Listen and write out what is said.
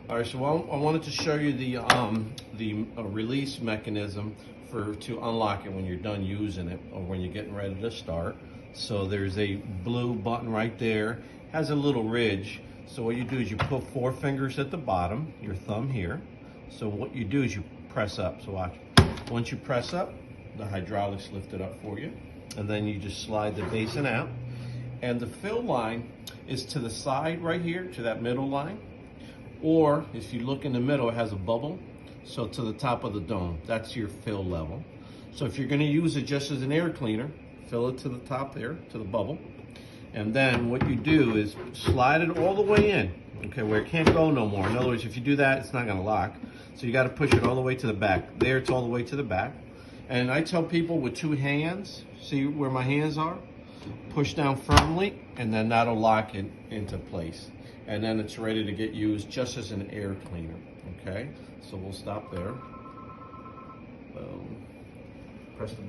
All right, so I wanted to show you the release mechanism to unlock it when you're done using it or when you're getting ready to start. So there's a blue button right there, has a little ridge. So what you do is you put 4 fingers at the bottom, your thumb here. So what you do is you press up. So watch. Once you press up, the hydraulics lift it up for you, and then you just slide the basin out. And the fill line is to the side right here, to that middle line. Or if you look in the middle, it has a bubble. So to the top of the dome, that's your fill level. So if you're gonna use it just as an air cleaner, fill it to the top there, to the bubble. And then what you do is slide it all the way in, okay, where it can't go no more. In other words, if you do that, it's not gonna lock. So you gotta push it all the way to the back. There, it's all the way to the back. And I tell people with 2 hands, see where my hands are? Push down firmly, and then that'll lock it into place. And then it's ready to get used just as an air cleaner, okay? So we'll stop there. Press the